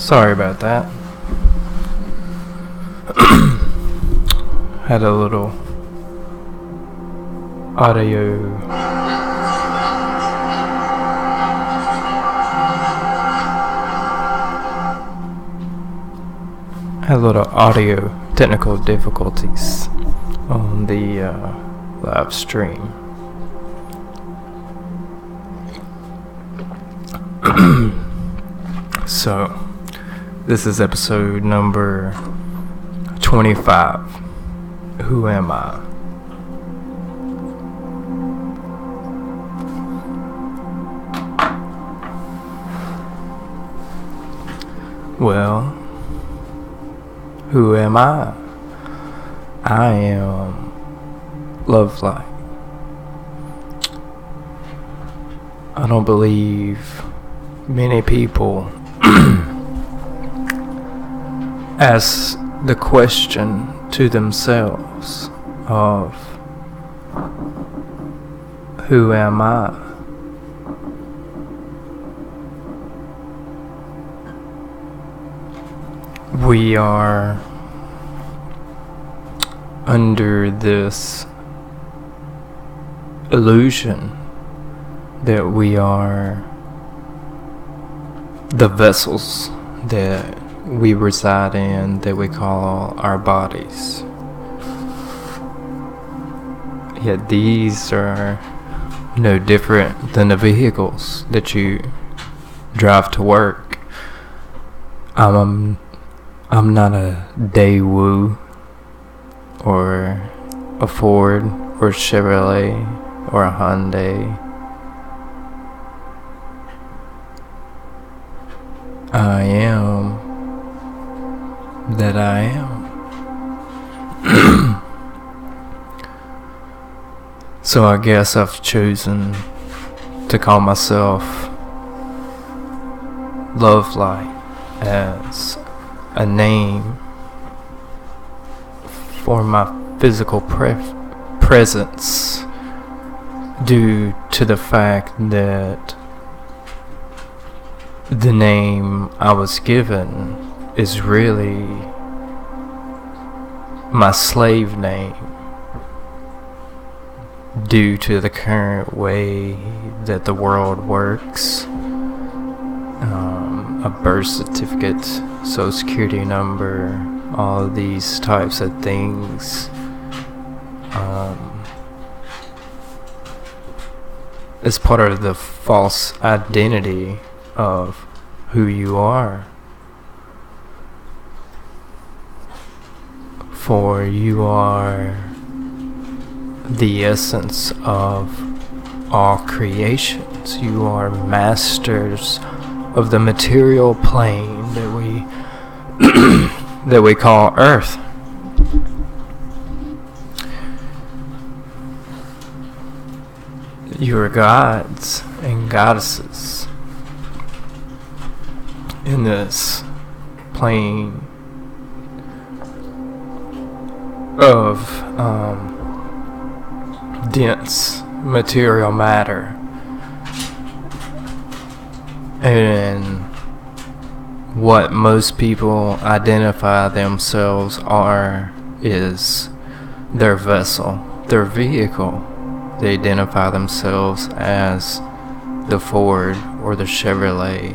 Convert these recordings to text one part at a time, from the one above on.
Sorry about that. Had a little audio technical difficulties on the live stream. So this is episode number 25. Who am I? Well, who am I? I am love light. I don't believe many people ask the question to themselves of who am I? We are under this illusion that we are the vessels that we reside in, that we call our bodies. Yet these are no different than the vehicles that you drive to work. I'm not a Daewoo or a Ford or a Chevrolet or a Hyundai. I am that I am. So I guess I've chosen to call myself Love Light as a name for my physical presence, due to the fact that the name I was given is really my slave name, due to the current way that the world works. A birth certificate, social security number, all of these types of things is part of the false identity of who you are. For you are the essence of all creations. You are masters of the material plane that we call Earth. You are gods and goddesses in this plane of dense material matter. And what most people identify themselves are is their vessel, their vehicle. They identify themselves as the Ford or the Chevrolet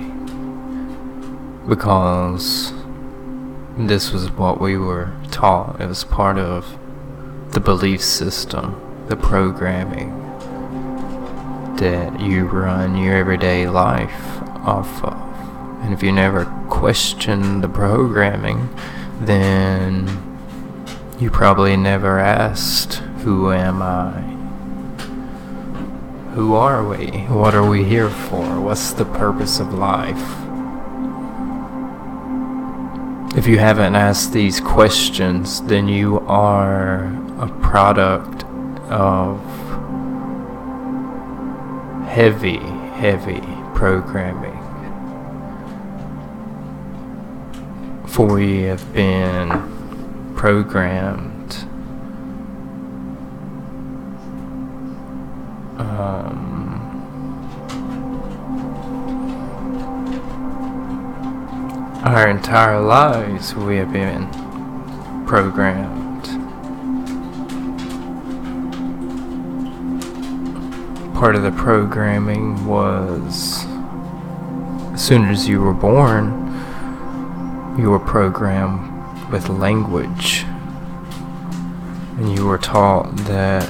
because this was what we were taught. It was part of the belief system, the programming that you run your everyday life off of. And if you never question the programming, then you probably never asked, who am I? Who are we? What are we here for? What's the purpose of life? If you haven't asked these questions, then you are a product of heavy programming. For we have been programmed Our entire lives we have been programmed. Part of the programming was, as soon as you were born, you were programmed with language. And you were taught that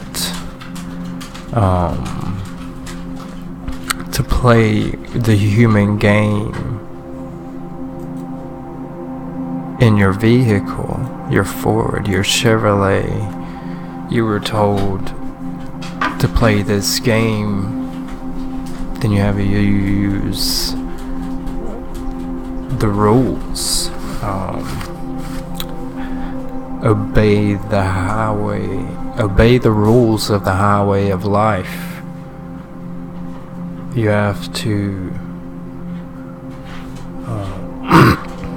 to play the human game in your vehicle, your Ford, your Chevrolet, you were told to play this game, then you have to use the rules, obey the rules of the highway of life. You have to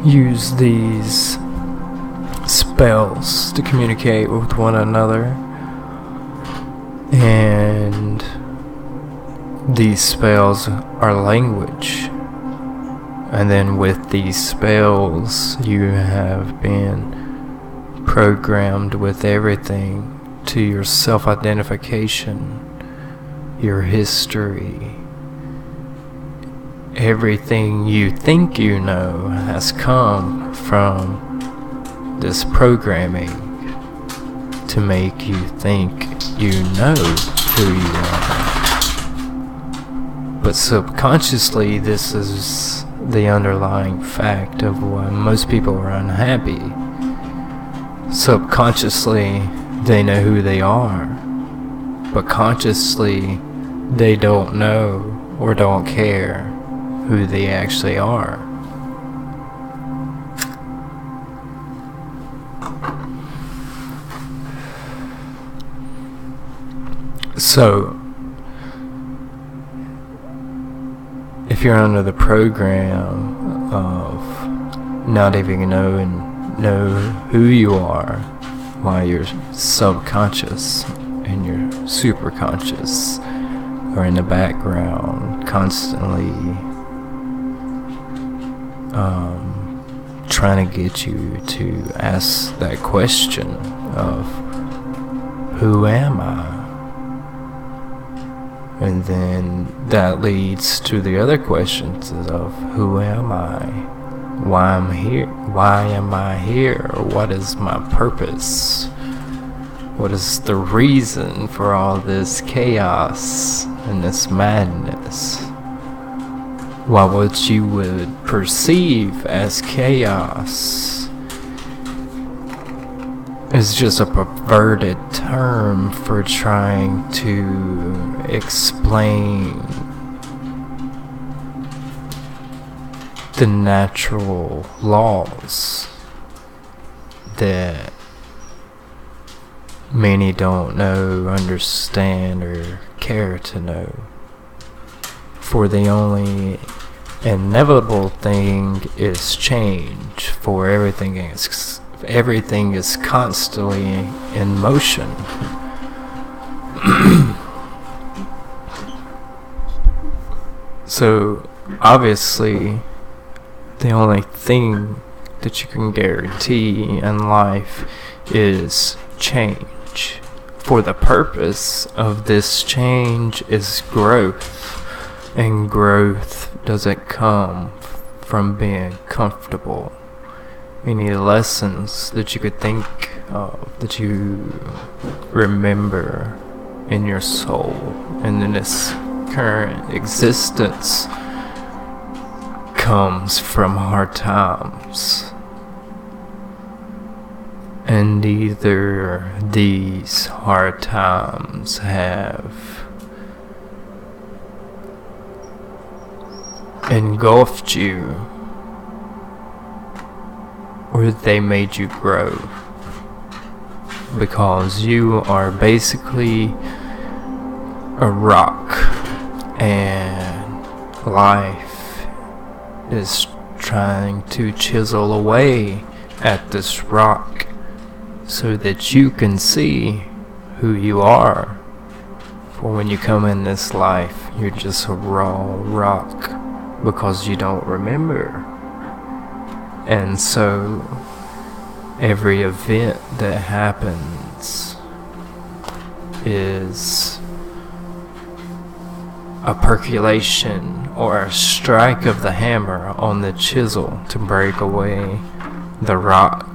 use these spells to communicate with one another. And these spells are language. And then with these spells, you have been programmed with everything to your self-identification, your history. Everything you think you know has come from this programming to make you think you know who you are. But subconsciously, this is the underlying fact of why most people are unhappy. Subconsciously, they know who they are, but consciously, they don't know or don't care who they actually are. So, if you're under the program of not even know who you are, while your subconscious and your superconscious are in the background constantly trying to get you to ask that question of, who am I? And then that leads to the other questions of, who am I? Why am I here? What is my purpose? What is the reason for all this chaos and this madness? While what you would perceive as chaos is just a perverted term for trying to explain the natural laws that many don't know, understand, or care to know. For the only inevitable thing is change, for everything is constantly in motion. So obviously the only thing that you can guarantee in life is change. For the purpose of this change is growth, and growth doesn't come from being comfortable. Any lessons that you could think of, that you remember in your soul and in this current existence, comes from hard times. And either these hard times have engulfed you, or they made you grow, because you are basically a rock, and life is trying to chisel away at this rock so that you can see who you are. For when you come in this life, you're just a raw rock, because you don't remember And so every event that happens is a percolation or a strike of the hammer on the chisel to break away the rock,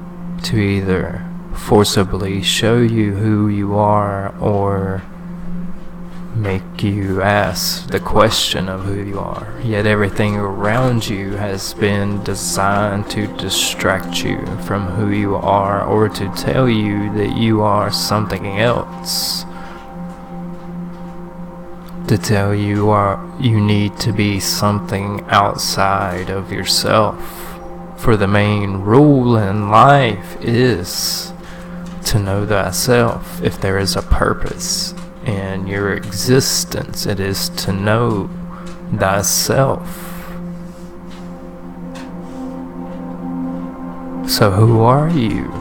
to either forcibly show you who you are or make you ask the question of who you are. Yet everything around you has been designed to distract you from who you are, or to tell you that you are something else. To tell you you need to be something outside of yourself. For the main rule in life is to know thyself. If there is a purpose in your existence, it is to know thyself. So who are you?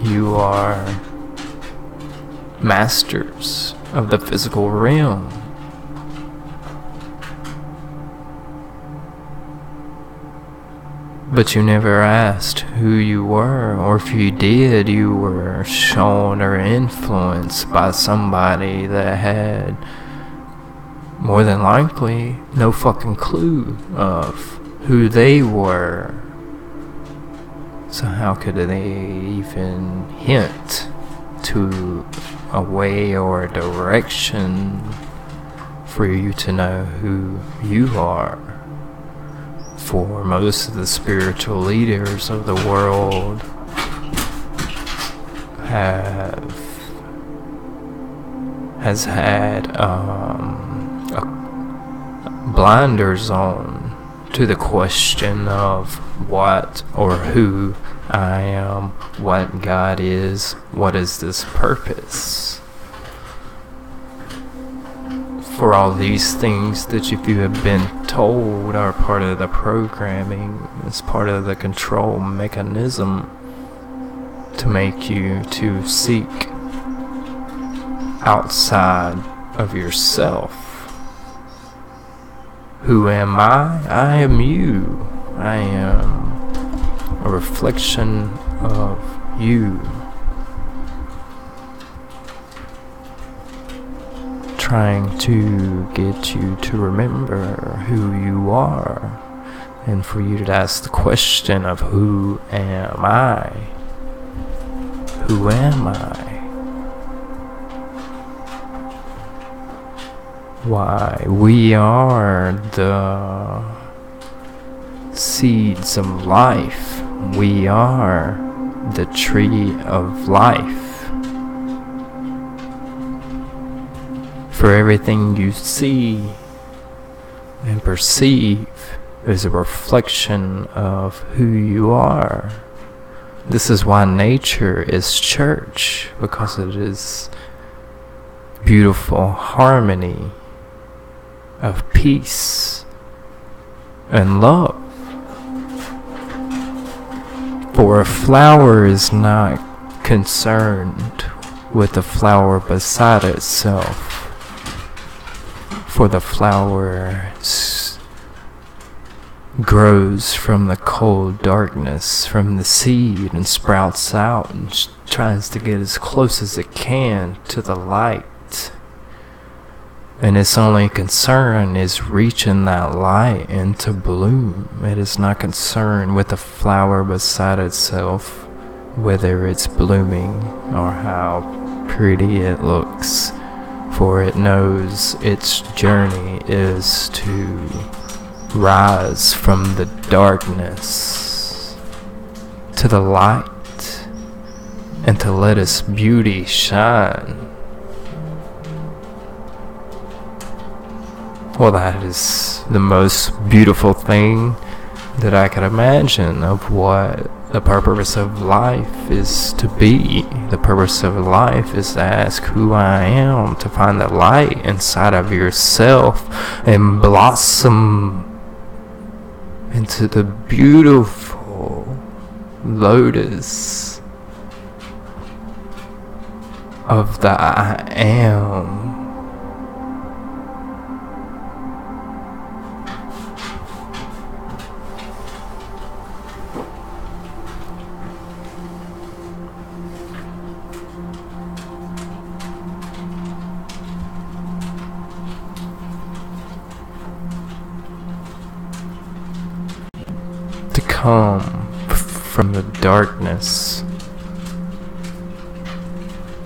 You are masters of the physical realm. But you never asked who you were, or if you did, you were shown or influenced by somebody that had, more than likely, no fucking clue of who they were. So how could they even hint to a way or a direction for you to know who you are? For most of the spiritual leaders of the world has had blinders on to the question of what or who I am, what God is, what is this purpose. For all these things that if you have been told are part of the programming, it's part of the control mechanism to make you to seek outside of yourself. Who am I? I am you. I am a reflection of you. Trying to get you to remember who you are, and for you to ask the question of who am I? Who am I? Why, we are the seeds of life. We are the tree of life. For everything you see and perceive is a reflection of who you are. This is why nature is church, because it is beautiful harmony of peace and love. For a flower is not concerned with the flower beside itself. For the flower grows from the cold darkness, from the seed, and sprouts out and tries to get as close as it can to the light. And its only concern is reaching that light and to bloom. It is not concerned with the flower beside itself, whether it's blooming or how pretty it looks. For it knows its journey is to rise from the darkness to the light and to let its beauty shine. Well, that is the most beautiful thing that I could imagine of what the purpose of life is to be. The purpose of life is to ask who I am, to find the light inside of yourself and blossom into the beautiful lotus of the I am. come from the darkness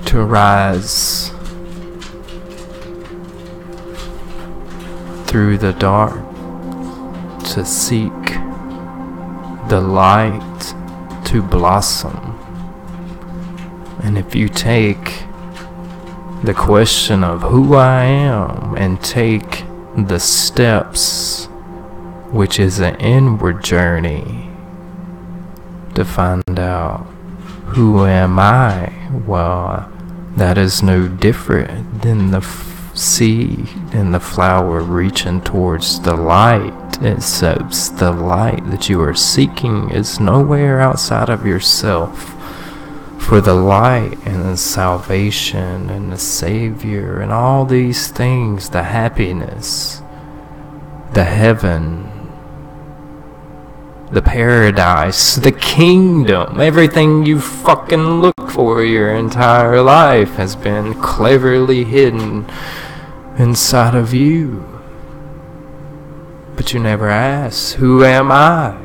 to rise through the dark to seek the light to blossom. And if you take the question of who I am and take the steps, which is an inward journey to find out who am I, well, that is no different than the seed and the flower reaching towards the light. Except the light that you are seeking is nowhere outside of yourself. For the light and the salvation and the Savior and all these things, the happiness, the heaven, the paradise, the kingdom, everything you fucking look for your entire life has been cleverly hidden inside of you. But you never ask, who am I?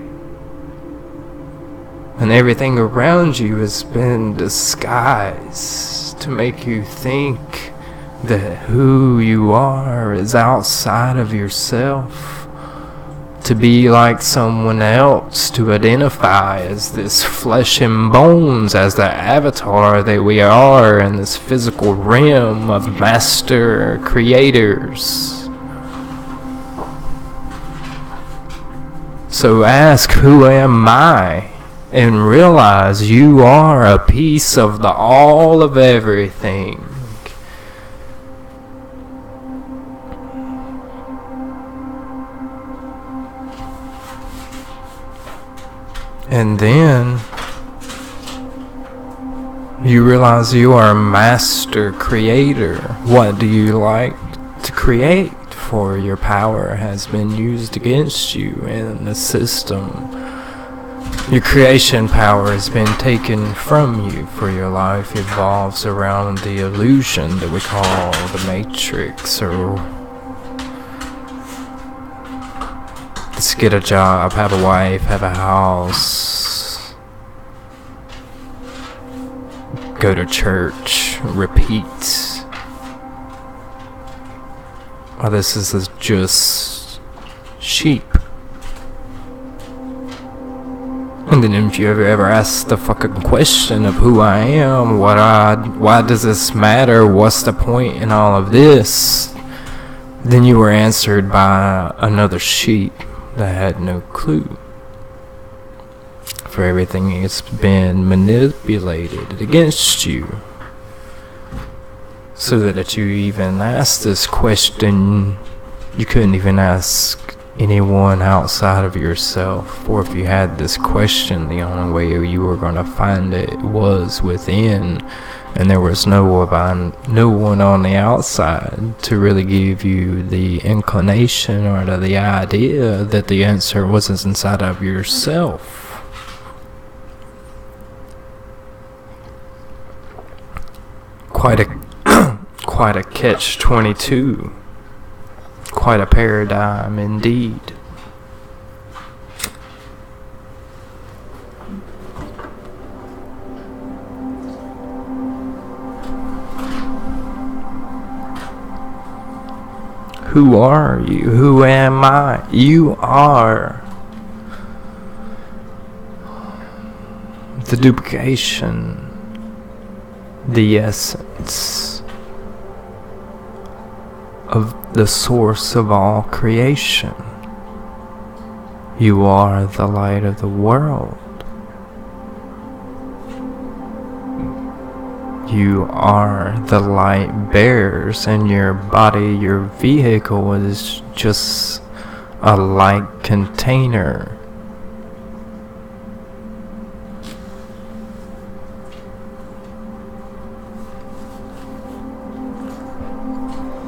And everything around you has been disguised to make you think that who you are is outside of yourself. To be like someone else, to identify as this flesh and bones, as the avatar that we are in this physical realm of master creators. So ask, who am I? And realize you are a piece of the all of everything. And then you realize you are a master creator. What do you like to create? For your power has been used against you in the system. Your creation power has been taken from you, for your life evolves around the illusion that we call the Matrix, or let's get a job, have a wife, have a house, go to church, repeat. Oh, this is just sheep. And then if you ever ask the fucking question of who I am, why does this matter, what's the point in all of this, then you were answered by another sheep that had no clue. For everything has been manipulated against you. So that you even asked this question, you couldn't even ask anyone outside of yourself. Or if you had this question, the only way you were going to find it was within, and there was no one on the outside to really give you the inclination or the idea that the answer was inside of yourself. Quite a catch-22. Quite a paradigm indeed. Who are you? Who am I? You are the duplication, the essence of the source of all creation. You are the light of the world. You are the light bearers, and your body, your vehicle, is just a light container.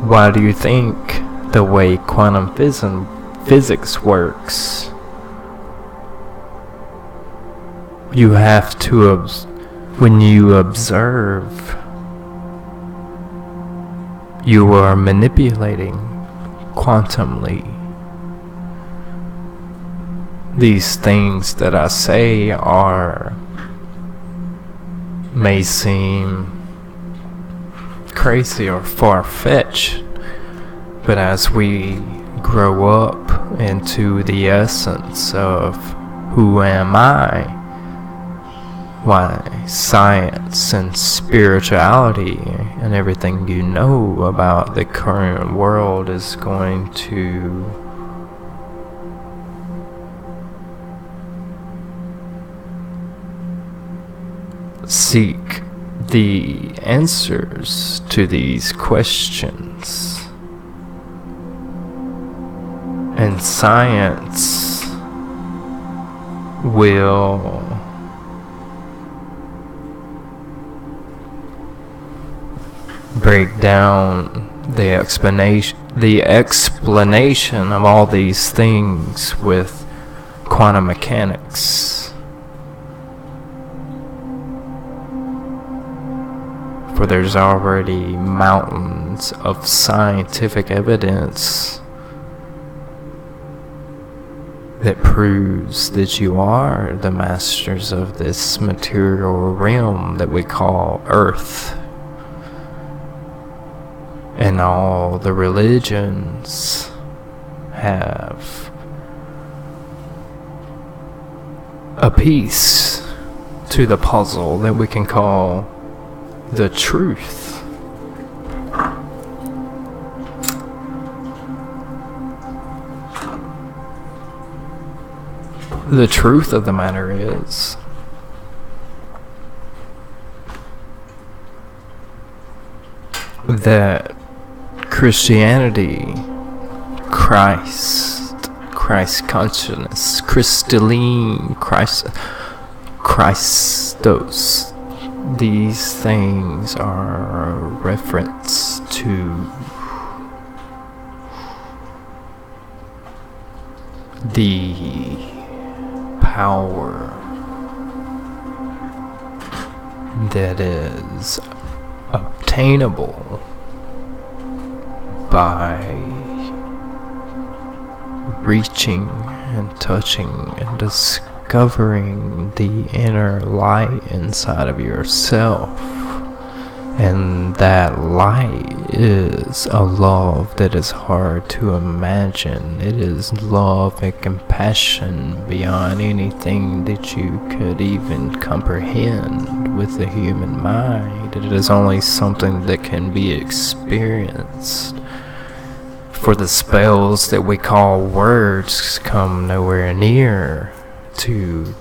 Why do you think the way quantum physics works, you have to when you observe, you are manipulating quantumly. these things that I say may seem crazy or far-fetched, but as we grow up into the essence of who am I, why science and spirituality and everything you know about the current world is going to seek the answers to these questions. And science will break down the explanation of all these things with quantum mechanics. For there's already mountains of scientific evidence that proves that you are the masters of this material realm that we call Earth. And all the religions have a piece to the puzzle that we can call the truth. The truth of the matter is that Christianity, Christ consciousness, crystalline, Christos, these things are a reference to the power that is obtainable by reaching and touching and discovering the inner light inside of yourself. And that light is a love that is hard to imagine. It is love and compassion beyond anything that you could even comprehend with the human mind. It is only something that can be experienced. For the spells that we call words come nowhere near to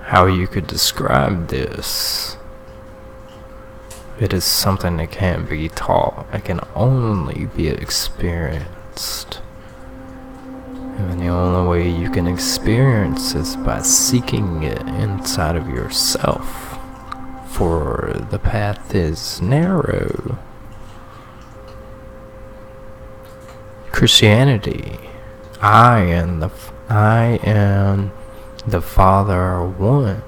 how you could describe this. It is something that can't be taught. It can only be experienced. And the only way you can experience is by seeking it inside of yourself. For the path is narrow. Christianity, I am the Father are one.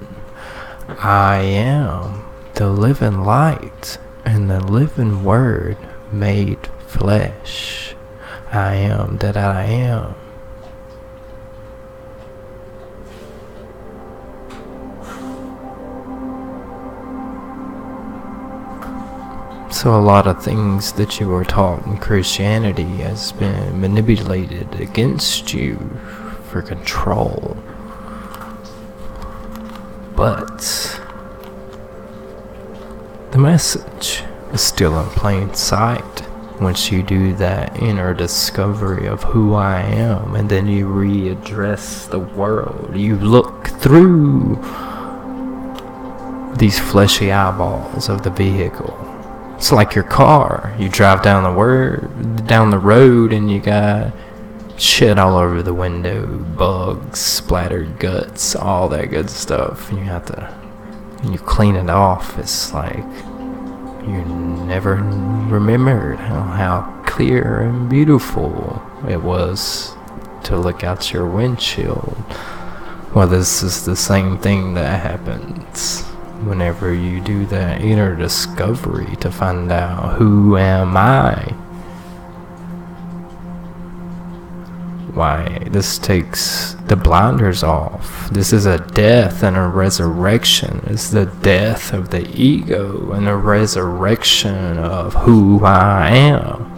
I am the living light and the living word made flesh. I am that I am. So a lot of things that you were taught in Christianity has been manipulated against you for control. But the message is still in plain sight once you do that inner discovery of who I am, and then you readdress the world. You look through these fleshy eyeballs of the vehicle. It's like your car. You drive down the road and you got shit all over the window, bugs, splattered guts, all that good stuff. And when you clean it off, it's like you never remembered how clear and beautiful it was to look out your windshield. Well, this is the same thing that happens whenever you do that inner discovery to find out who am I. Why, this takes the blinders off. This is a death and a resurrection. It's the death of the ego and the resurrection of who I am.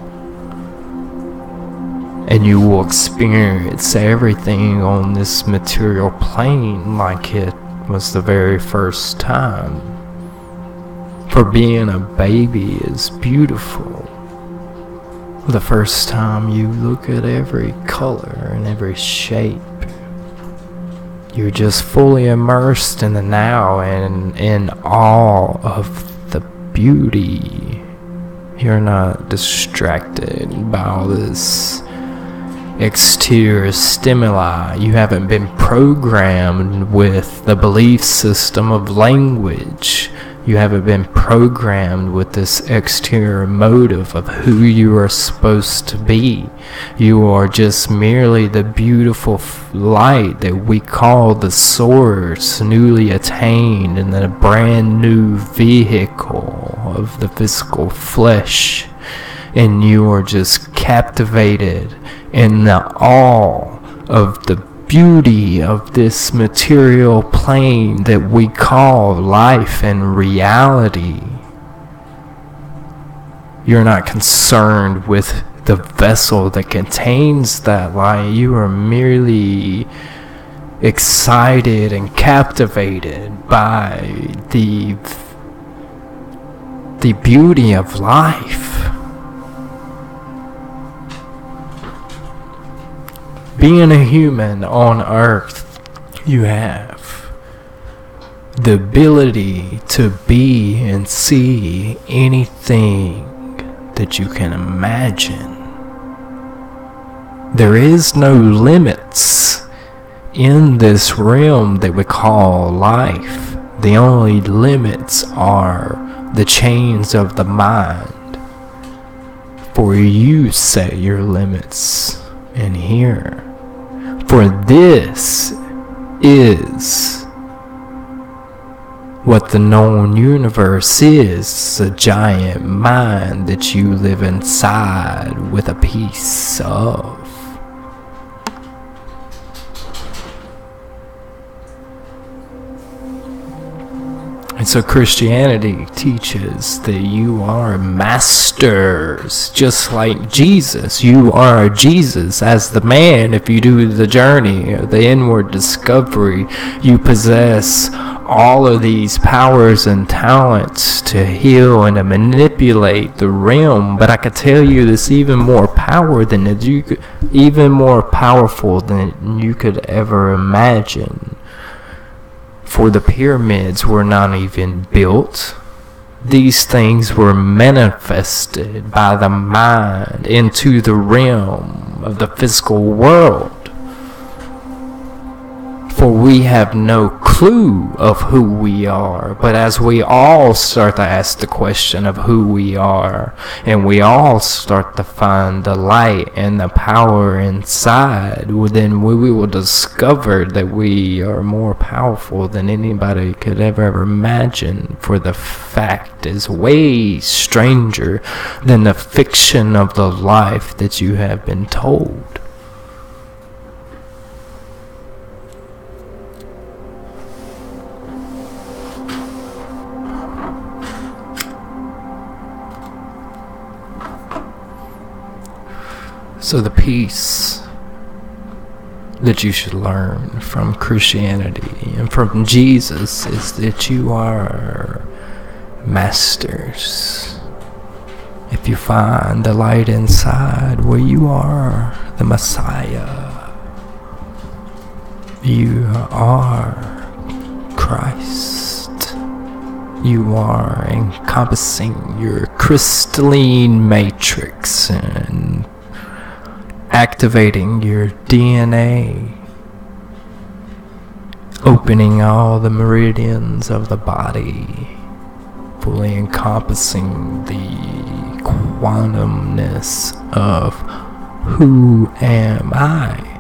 And you will experience everything on this material plane like it was the very first time. For being a baby is beautiful. The first time you look at every color and every shape, you're just fully immersed in the now and in awe of the beauty. You're not distracted by all this exterior stimuli. You haven't been programmed with the belief system of language. You haven't been programmed with this exterior motive of who you are supposed to be. You are just merely the beautiful light that we call the source, newly attained in the brand new vehicle of the physical flesh. And you are just captivated in the awe of the beauty of this material plane that we call life and reality. You're not concerned with the vessel that contains that light. You are merely excited and captivated by the beauty of life. Being a human on earth, you have the ability to be and see anything that you can imagine. There is no limits in this realm that we call life. The only limits are the chains of the mind. For you set your limits in here. For this is what the known universe is, a giant mind that you live inside with a piece of. And so Christianity teaches that you are masters, just like Jesus. You are Jesus as the man. If you do the journey, the inward discovery, you possess all of these powers and talents to heal and to manipulate the realm. But I can tell you this even more powerful than you could ever imagine. For the pyramids were not even built. These things were manifested by the mind into the realm of the physical world. For we have no clue of who we are. But as we all start to ask the question of who we are, and we all start to find the light and the power inside, then we will discover that we are more powerful than anybody could ever imagine. For the fact is way stranger than the fiction of the life that you have been told. So the peace that you should learn from Christianity and from Jesus is that you are masters. If you find the light inside, where you are the Messiah, you are Christ. You are encompassing your crystalline matrix and activating your DNA, opening all the meridians of the body, fully encompassing the quantumness of who am I?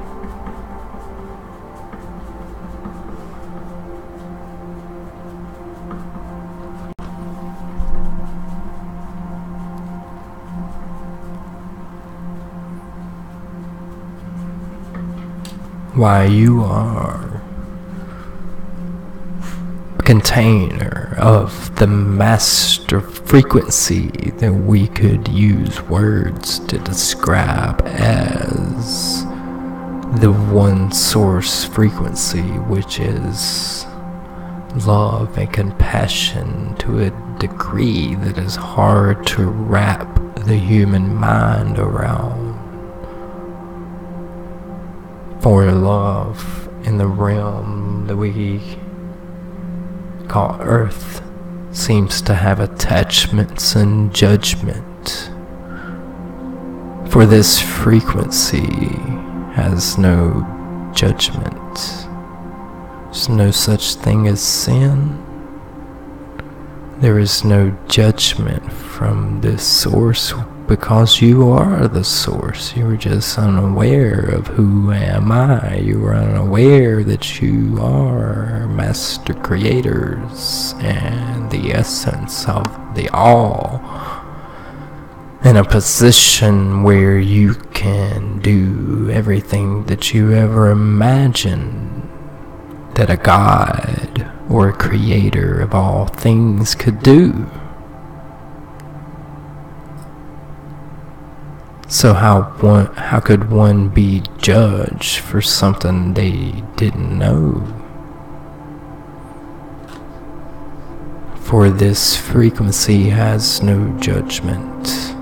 why you are a container of the master frequency that we could use words to describe as the one source frequency, which is love and compassion to a degree that is hard to wrap the human mind around. For love in the realm that we call Earth seems to have attachments and judgment. For this frequency has no judgment. There's no such thing as sin. There is no judgment from this source because you are the source. You are just unaware of who am I. You are unaware that you are master creators and the essence of the all, in a position where you can do everything that you ever imagined that a God or a creator of all things could do. So how could one be judged for something they didn't know? For this frequency has no judgment.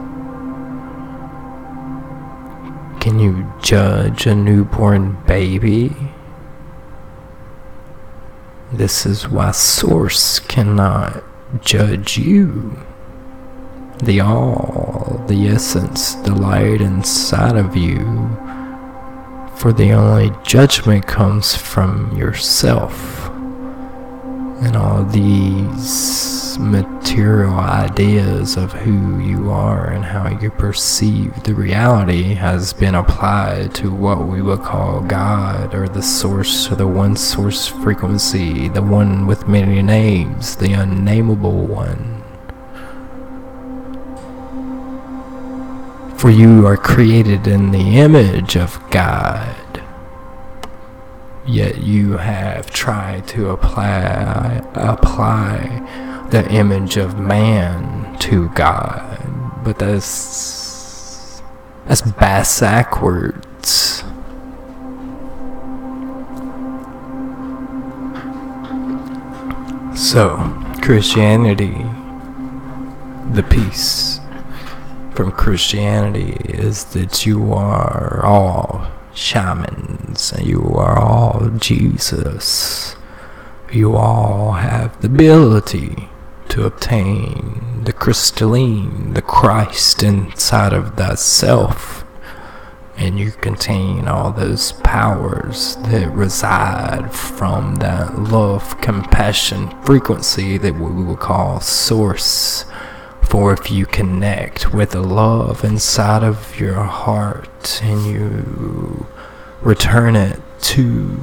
Can you judge a newborn baby? This is why Source cannot judge you. The all, the essence, the light inside of you. For the only judgment comes from yourself. And all these material ideas of who you are and how you perceive the reality has been applied to what we would call God, or the source, or the one source frequency, the one with many names, the unnameable one. For you are created in the image of God, yet you have tried to apply the image of man to God, but that's backwards. So, Christianity, the peace from Christianity is that you are all shamans, and you are all Jesus. You all have the ability to obtain the crystalline, the Christ inside of thyself, and you contain all those powers that reside from that love, compassion frequency that we will call Source. For if you connect with the love inside of your heart and you return it to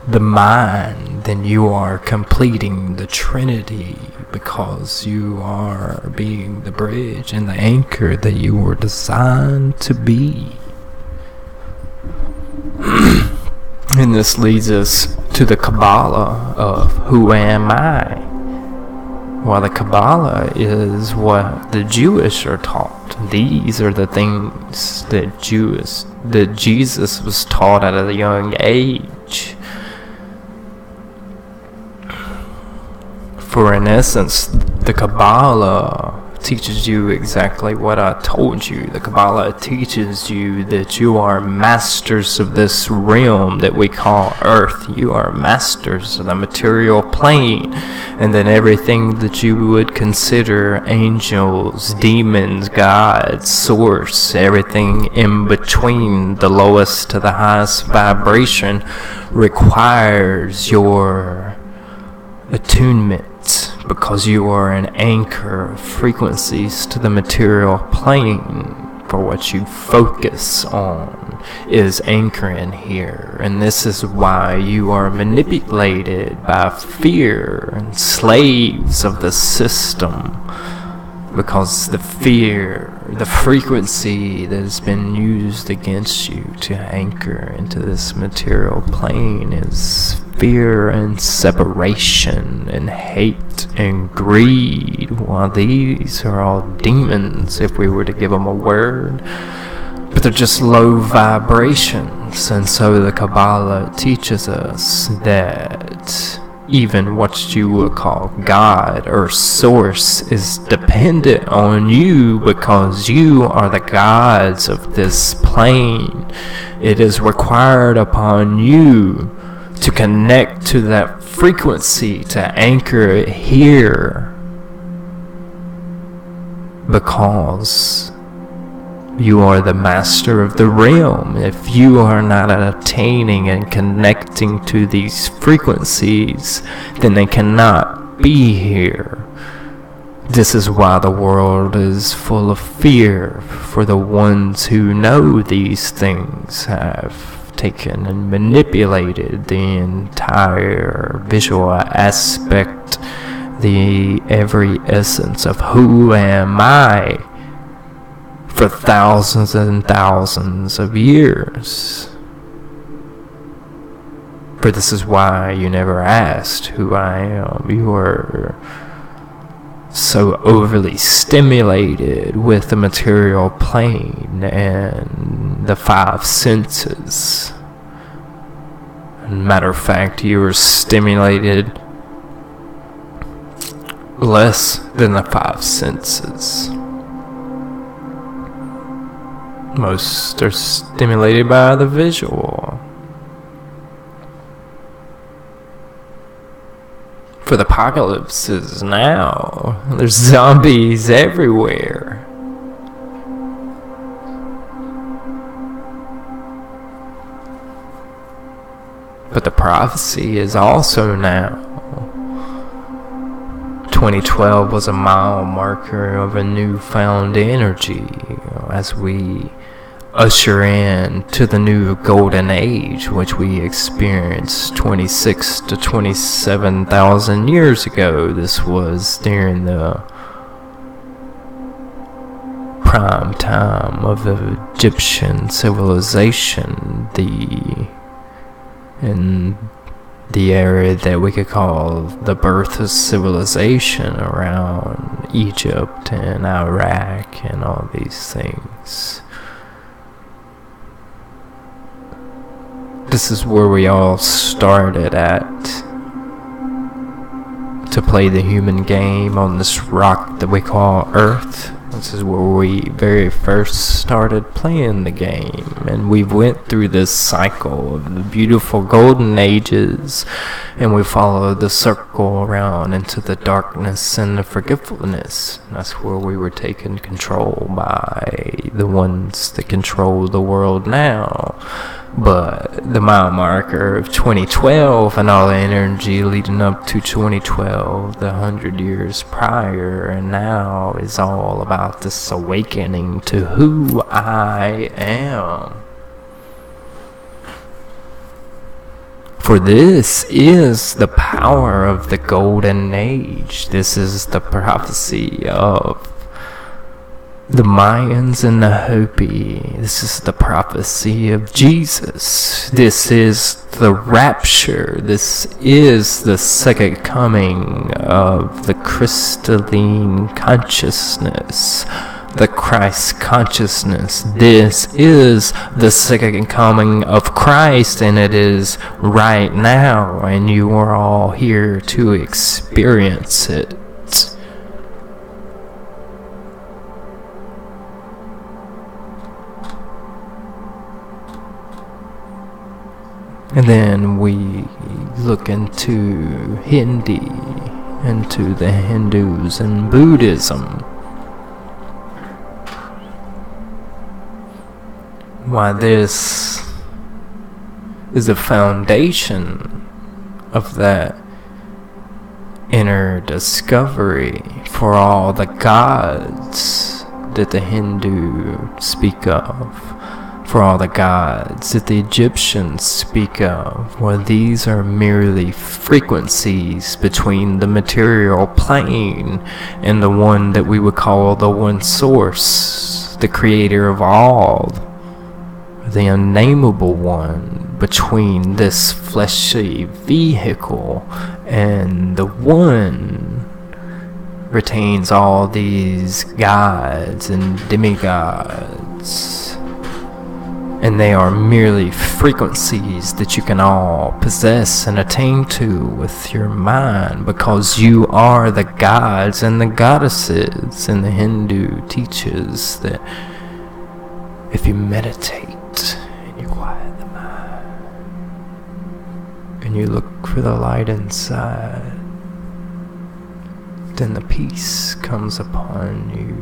the mind, then you are completing the Trinity, because you are being the bridge and the anchor that you were designed to be. And this leads us to the Kabbalah of who am I? Well, the Kabbalah is what the Jewish are taught. These are the things that Jesus was taught at a young age. For in essence, the Kabbalah teaches you exactly what I told you. The Kabbalah teaches you that you are masters of this realm that we call Earth. You are masters of the material plane, and then everything that you would consider angels, demons, gods, source, everything in between the lowest to the highest vibration requires your attunement, because you are an anchor of frequencies to the material plane. For what you focus on is anchoring here, and this is why you are manipulated by fear and slaves of the system. because the fear, the frequency that has been used against you to anchor into this material plane is fear and separation and hate and greed. While these are all demons, if we were to give them a word, but they're just low vibrations. And so the Kabbalah teaches us that even what you would call God or Source is dependent on you, because you are the gods of this plane. It is required upon you to connect to that frequency, to anchor it here, because you are the master of the realm. If you are not attaining and connecting to these frequencies, then they cannot be here. This is why the world is full of fear, for the ones who know these things have taken and manipulated the entire visual aspect, the every essence of who am I, for thousands and thousands of years. For this is why you never asked who I am. You were so overly stimulated with the material plane and the five senses. Matter of fact, you were stimulated less than the five senses. Most are stimulated by the visual. For the apocalypse is now. There's zombies everywhere. But the prophecy is also now. 2012 was a mile marker of a newfound energy as we usher in to the new golden age, which we experienced 26 to 27,000 years ago. This was during the prime time of the Egyptian civilization, in the area that we could call the birth of civilization around Egypt and Iraq and all these things. This is where we all started at, to play the human game on this rock that we call Earth. This is where we very first started playing the game, and we went through this cycle of the beautiful golden ages, and we followed the circle around into the darkness and the forgetfulness. That's where we were taken control by the ones that control the world now. But the mile marker of 2012 and all the energy leading up to 2012, the 100 years prior and now, is all about this awakening to who I am. For this is the power of the golden age. This is the prophecy of the Mayans and the Hopi. This is the prophecy of Jesus. This is the rapture. This is the second coming of the crystalline consciousness, the Christ consciousness. This is the second coming of Christ, and it is right now, and you are all here to experience it. And then we look into Hindi, into the Hindus and Buddhism. Why, this is the foundation of that inner discovery for all the gods that the Hindu speak of. For all the gods that the Egyptians speak of, well, these are merely frequencies between the material plane and the one that we would call the one source, the creator of all, the unnameable one, between this fleshy vehicle and the one retains all these gods and demigods. And they are merely frequencies that you can all possess and attain to with your mind, because you are the gods and the goddesses. And the Hindu teaches that if you meditate and you quiet the mind and you look for the light inside, then the peace comes upon you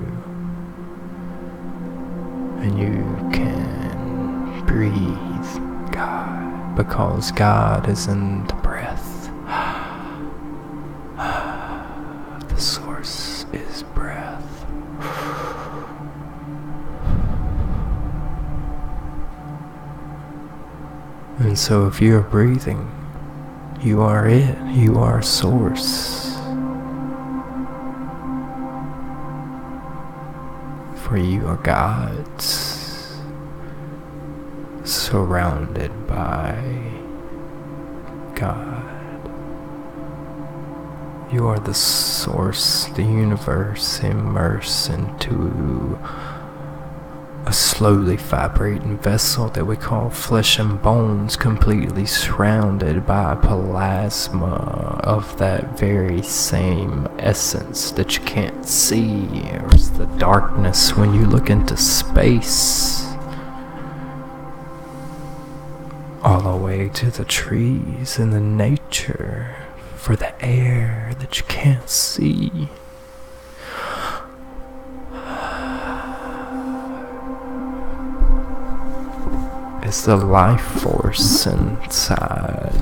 and you can breathe God, because God is in the breath. The source is breath. And so if you are breathing, you are it. You are source. For you are God's, surrounded by God. You are the source, the universe immersed into a slowly vibrating vessel that we call flesh and bones, completely surrounded by plasma of that very same essence that you can't see, or it's the darkness when you look into space. All the way to the trees and the nature, for the air that you can't see. It's the life force inside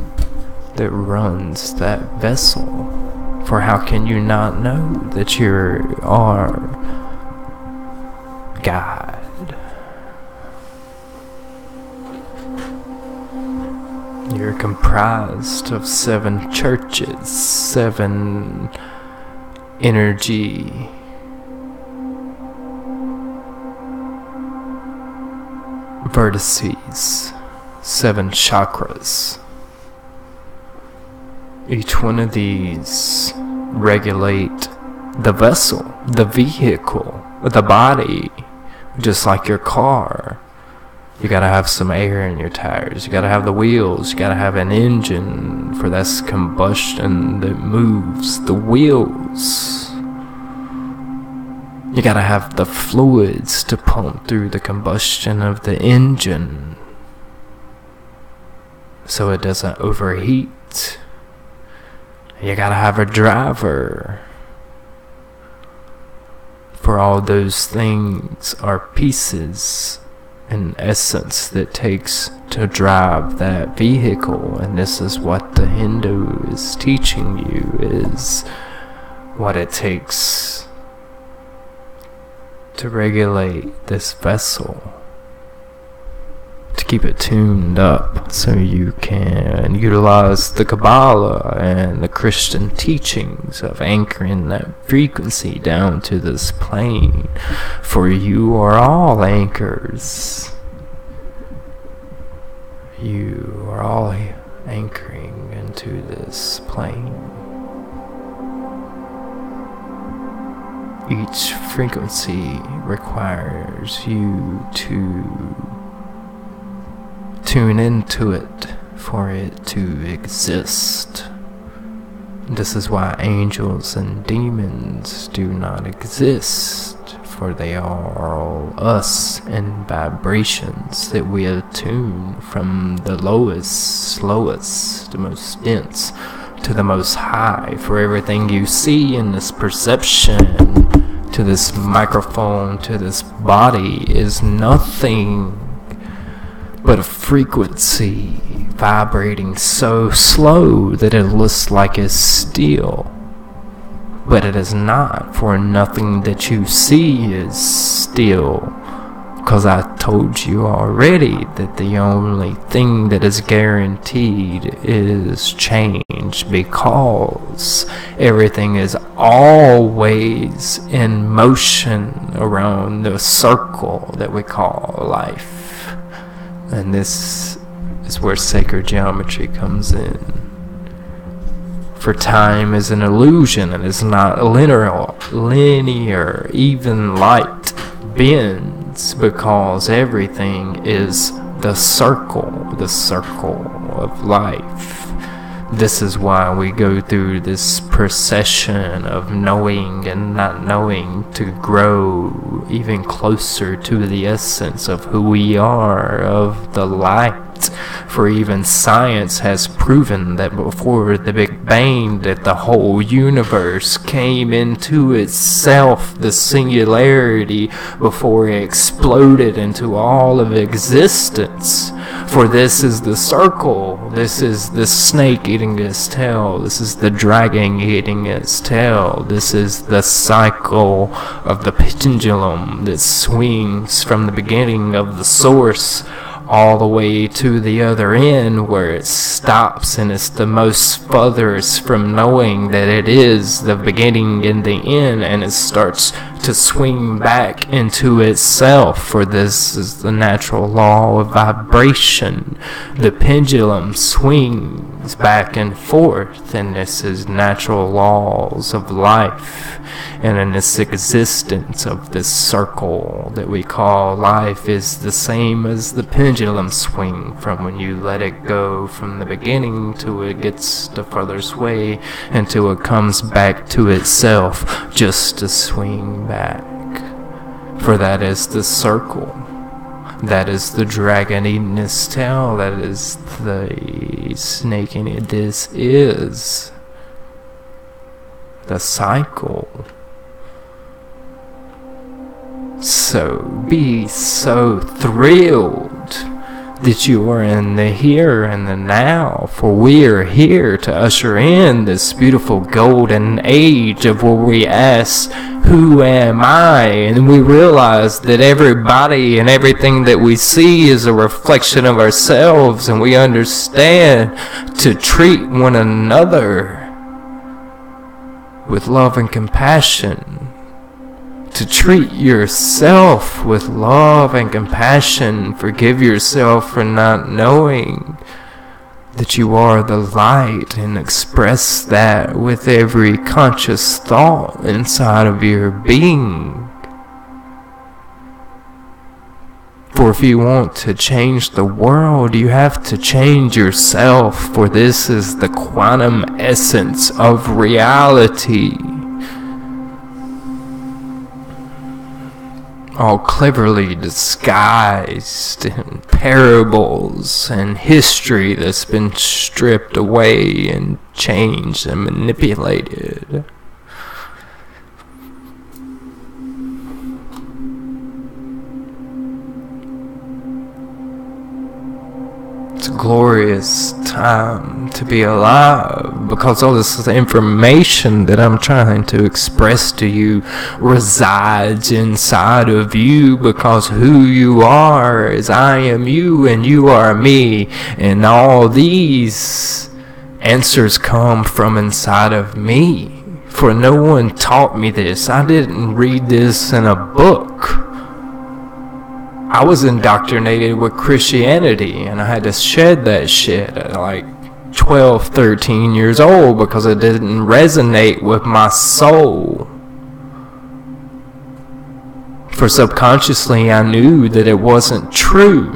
that runs that vessel. For how can you not know that you are God? You're comprised of 7 churches, 7 energy vertices, 7 chakras. Each one of these regulate the vessel, the vehicle, the body, just like your car. You gotta have some air in your tires, you gotta have the wheels, you gotta have an engine, for that's combustion that moves the wheels. You gotta have the fluids to pump through the combustion of the engine so it doesn't overheat. You gotta have a driver. For all those things are pieces in essence that takes to drive that vehicle. And this is what the Hindu is teaching you, is what it takes to regulate this vessel, to keep it tuned up so you can utilize the Kabbalah and the Christian teachings of anchoring that frequency down to this plane. For you are all anchors. You are all anchoring into this plane. Each frequency requires you to tune into it for it to exist. This is why angels and demons do not exist, for they are all us in vibrations that we attune from the lowest, slowest, the most dense, to the most high. For everything you see in this perception, to this microphone, to this body, is nothing but a frequency vibrating so slow that it looks like it's still. But it is not, for nothing that you see is still, Because I told you already that the only thing that is guaranteed is change, because everything is always in motion around the circle that we call life. And this is where sacred geometry comes in. For time is an illusion and is not linear. Even light bends because everything is the circle of life. This is why we go through this procession of knowing and not knowing to grow even closer to the essence of who we are, of the light. For even science has proven that before the Big Bang, that the whole universe came into itself, the singularity, before it exploded into all of existence. For this is the circle, this is the snake eating its tail, this is the dragon eating its tail, this is the cycle of the pendulum that swings from the beginning of the source all the way to the other end, where it stops, and it's the most furthest from knowing that it is the beginning and the end, and it starts to swing back into itself. For this is the natural law of vibration. The pendulum swings back and forth, and this is natural laws of life. And in this existence of this circle that we call life is the same as the pendulum swing, from when you let it go from the beginning till it gets the furthest way, until it comes back to itself, just to swing back. For that is the circle. That is the dragon eating its tail. That is the snake in it. This is the cycle. So be so thrilled that you are in the here and the now, for we are here to usher in this beautiful golden age of where we ask, who am I? And we realize that everybody and everything that we see is a reflection of ourselves, and we understand to treat one another with love and compassion. To treat yourself with love and compassion. Forgive yourself for not knowing that you are the light, and express that with every conscious thought inside of your being. For if you want to change the world, you have to change yourself, for this is the quantum essence of reality. All cleverly disguised in parables and history that's been stripped away and changed and manipulated. It's a glorious time to be alive, because all this information that I'm trying to express to you resides inside of you, because who you are is I am you and you are me, and all these answers come from inside of me. For no one taught me this. I didn't read this in a book. I was indoctrinated with Christianity, and I had to shed that shit at like 12, 13 years old, because it didn't resonate with my soul. For subconsciously I knew that it wasn't true.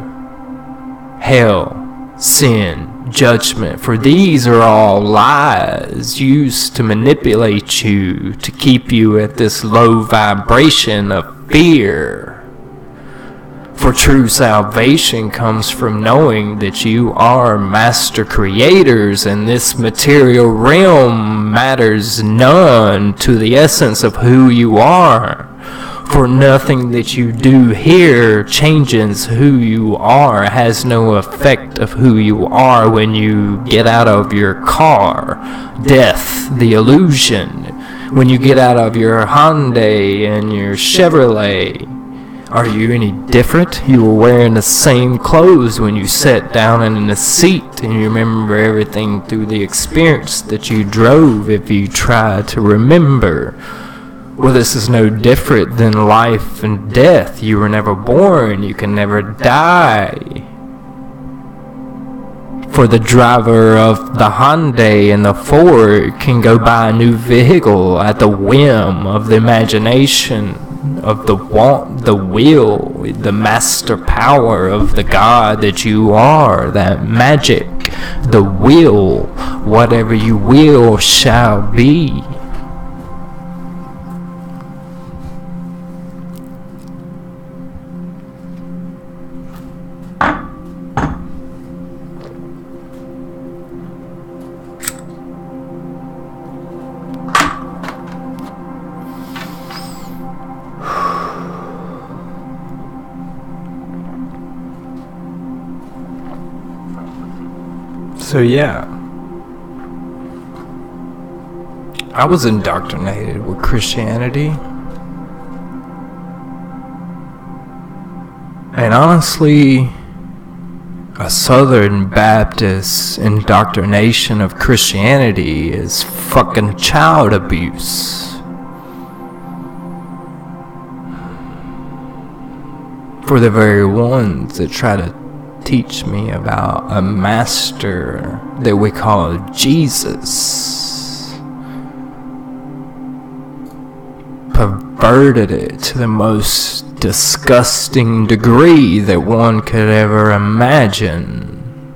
Hell, sin, judgment, for these are all lies used to manipulate you, to keep you at this low vibration of fear. For true salvation comes from knowing that you are master creators, and this material realm matters none to the essence of who you are. For nothing that you do here changes who you are, has no effect of who you are when you get out of your car. Death, the illusion. When you get out of your Hyundai and your Chevrolet, Are you any different? You were wearing the same clothes when you sat down in the seat, and you remember everything through the experience that you drove if you try to remember. Well, this is no different than life and death. You were never born. You can never die. For the driver of the Hyundai and the Ford can go buy a new vehicle at the whim of the imagination, of the want, the will, the master power of the God that you are, that magic, the will, whatever you will shall be. So yeah, I was indoctrinated with Christianity, and honestly, a Southern Baptist indoctrination of Christianity is fucking child abuse. For the very ones that try to teach me about a master that we call Jesus, perverted it to the most disgusting degree that one could ever imagine.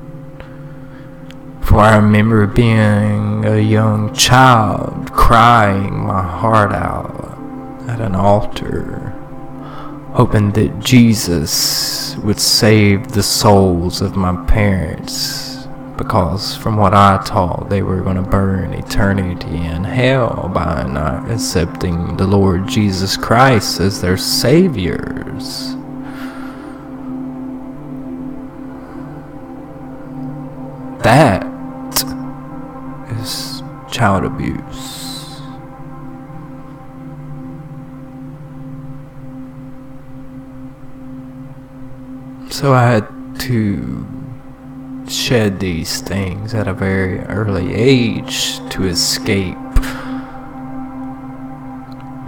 For I remember being a young child crying my heart out at an altar, hoping that Jesus would save the souls of my parents, because from what I taught, they were going to burn eternity in hell by not accepting the Lord Jesus Christ as their saviors. That is child abuse. So I had to shed these things at a very early age to escape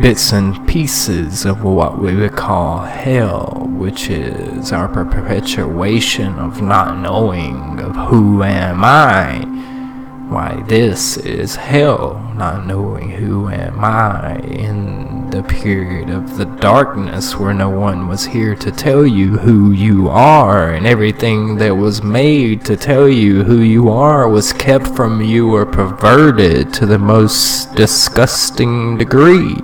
bits and pieces of what we would call hell, which is our perpetuation of not knowing of who am I. Why, this is hell, not knowing who am I in the period of the darkness where no one was here to tell you who you are, and everything that was made to tell you who you are was kept from you or perverted to the most disgusting degree.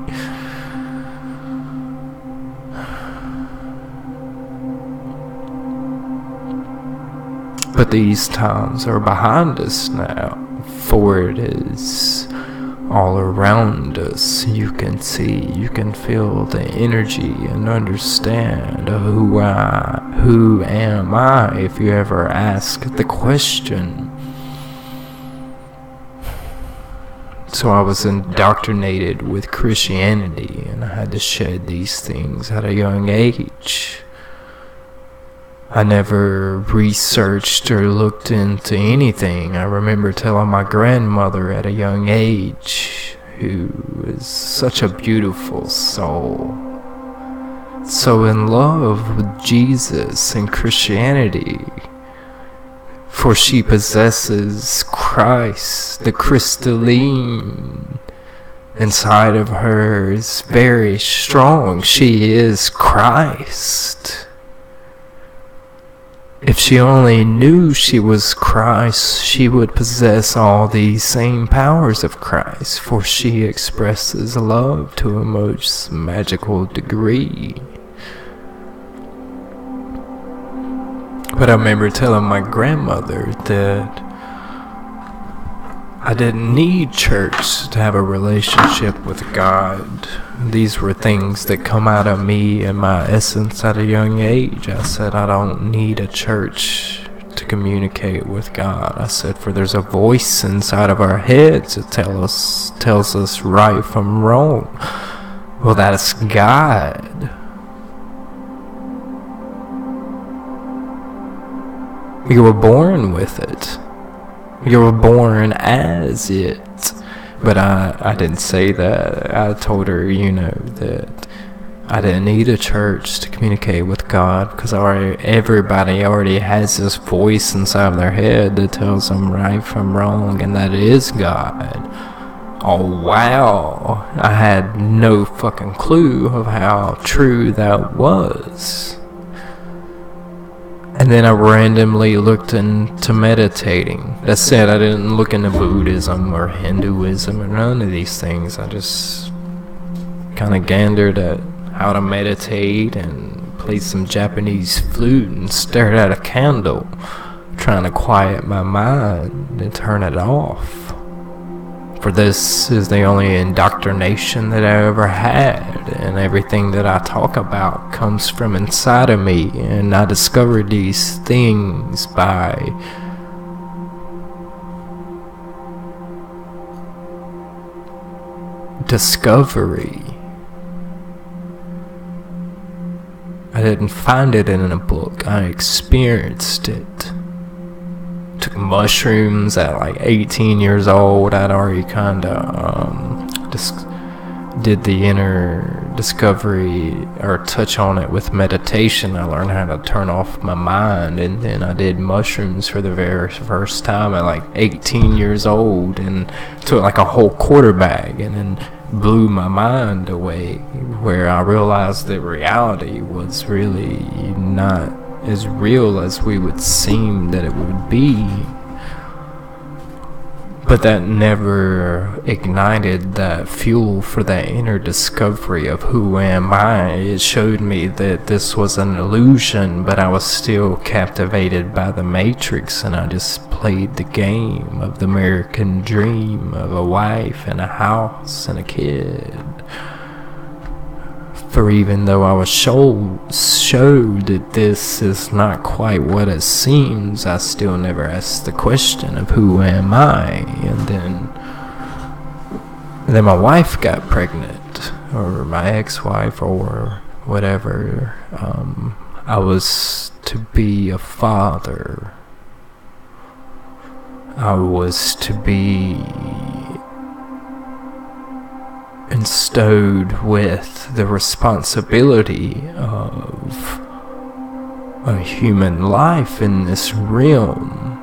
But these times are behind us now, for it is all around us. You can see, you can feel the energy and understand who am I, if you ever ask the question. So I was indoctrinated with Christianity, and I had to shed these things at a young age. I never researched or looked into anything. I remember telling my grandmother at a young age, who is such a beautiful soul, so in love with Jesus and Christianity, for she possesses Christ, the crystalline inside of her is very strong. She is Christ. If she only knew she was Christ, she would possess all these same powers of Christ, for she expresses love to a most magical degree. But I remember telling my grandmother that I didn't need church to have a relationship with God. These were things that come out of me and my essence at a young age. I said, I don't need a church to communicate with God. I said, for there's a voice inside of our heads that tells us right from wrong. Well, that's God. You were born with it. You were born as it. But I didn't say that. I told her, that I didn't need a church to communicate with God, because everybody already has this voice inside of their head that tells them right from wrong, and that is God. Oh wow, I had no fucking clue of how true that was. And then I randomly looked into meditating. That said, I didn't look into Buddhism or Hinduism or none of these things. I just kind of gandered at how to meditate and played some Japanese flute and stared at a candle, trying to quiet my mind and turn it off. For this is the only indoctrination that I ever had, and everything that I talk about comes from inside of me, and I discovered these things by discovery. I didn't find it in a book, I experienced it. Took mushrooms at like 18 years old. I'd already kind of did the inner discovery or touch on it with meditation. I learned how to turn off my mind, and then I did mushrooms for the very first time at like 18 years old, and took like a whole quarter bag, and then blew my mind away, where I realized that reality was really not as real as we would seem that it would be. But that never ignited that fuel for that inner discovery of who am I. It showed me that this was an illusion, but I was still captivated by the Matrix, and I just played the game of the American dream of a wife and a house and a kid. For even though I was showed that this is not quite what it seems, I still never asked the question of who am I. And then my wife got pregnant, or my ex-wife, or whatever. I was to be a father. I was to be bestowed with the responsibility of a human life in this realm.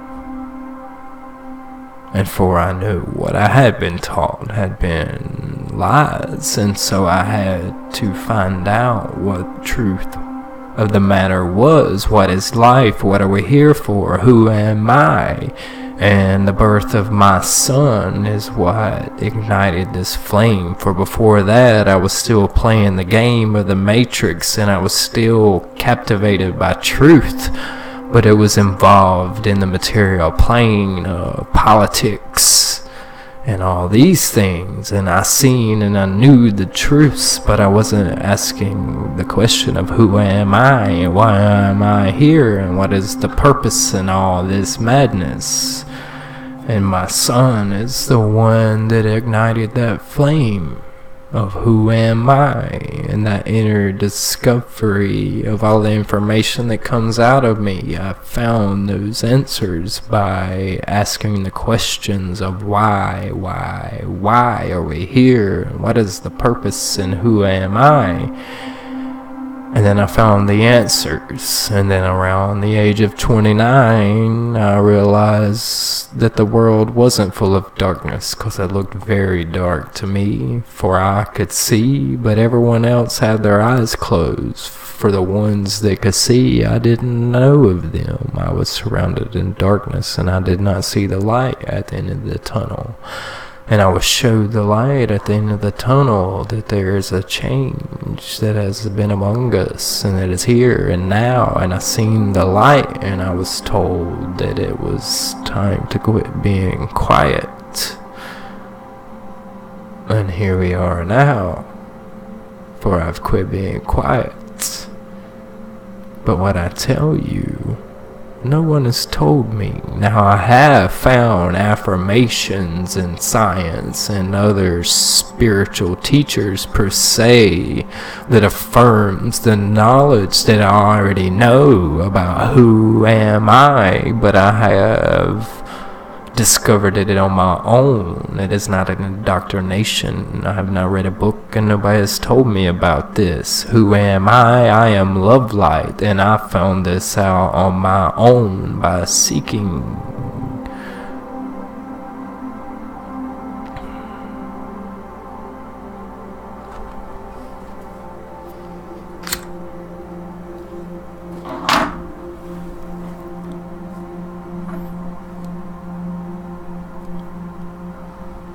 And for I knew what I had been taught had been lies, and so I had to find out what truth of the matter was. What is life? What are we here for? Who am I? And the birth of my son is what ignited this flame. For before that, I was still playing the game of the Matrix, and I was still captivated by truth, but it was involved in the material plane of politics and all these things. And I seen and I knew the truths, but I wasn't asking the question of who am I and why am I here and what is the purpose in all this madness. And my son is the one that ignited that flame of who am I, and that inner discovery of all the information that comes out of me. I found those answers by asking the questions of why are we here, and what is the purpose, and who am I? And then I found the answers, and then around the age of 29, I realized that the world wasn't full of darkness, because it looked very dark to me, for I could see, but everyone else had their eyes closed. For the ones that could see, I didn't know of them. I was surrounded in darkness, and I did not see the light at the end of the tunnel. And I was showed the light at the end of the tunnel, that there is a change that has been among us, and that is here and now. And I seen the light, and I was told that it was time to quit being quiet. And here we are now, for I've quit being quiet. But what I tell you No one has told me. Now, I have found affirmations in science and other spiritual teachers per se that affirms the knowledge that I already know about who am I, but I have discovered it on my own. It is not an indoctrination. I have not read a book and nobody has told me about this. Who am I? I am love light, and I found this out on my own by seeking.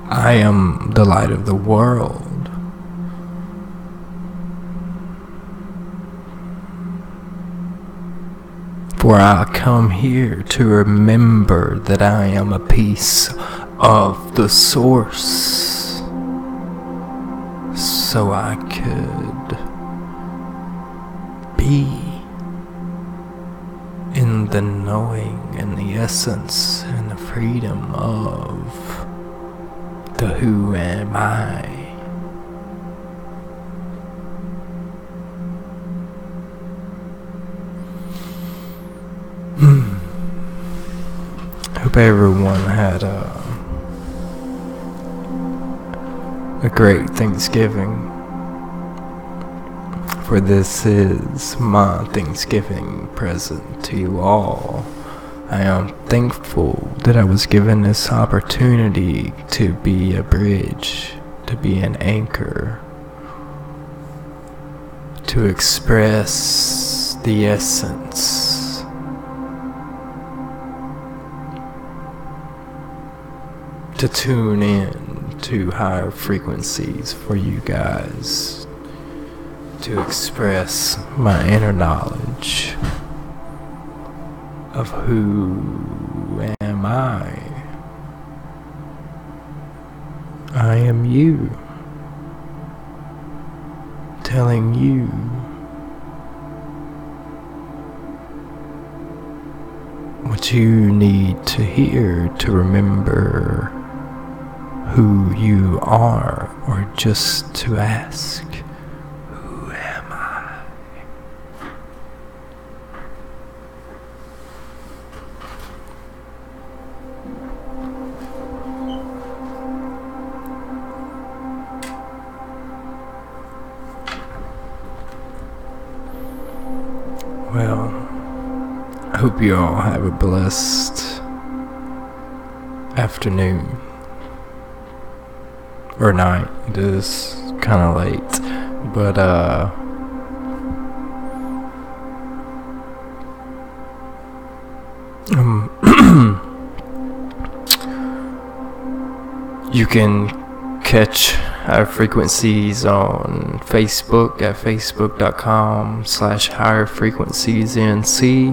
I am the light of the world. For I come here to remember that I am a piece of the source, so I could be in the knowing and the essence and the freedom of the who am I. Hope everyone had a great Thanksgiving, for this is my Thanksgiving present to you all. I am thankful that I was given this opportunity to be a bridge, to be an anchor, to express the essence, to tune in to higher frequencies for you guys, to express my inner knowledge of who am I. I am you, telling you what you need to hear to remember who you are, or just to ask, who am I? Well, I hope you all have a blessed afternoon or night. It is kind of late, but you can catch our frequencies on Facebook at facebook.com/higherfrequenciesnc.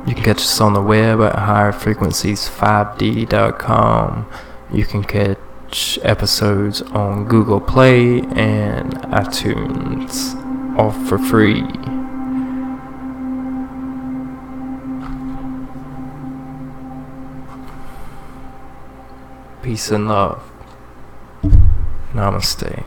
You can catch us on the web at higherfrequencies5d.com. You can catch episodes on Google Play and iTunes, all for free. Peace and love. Namaste.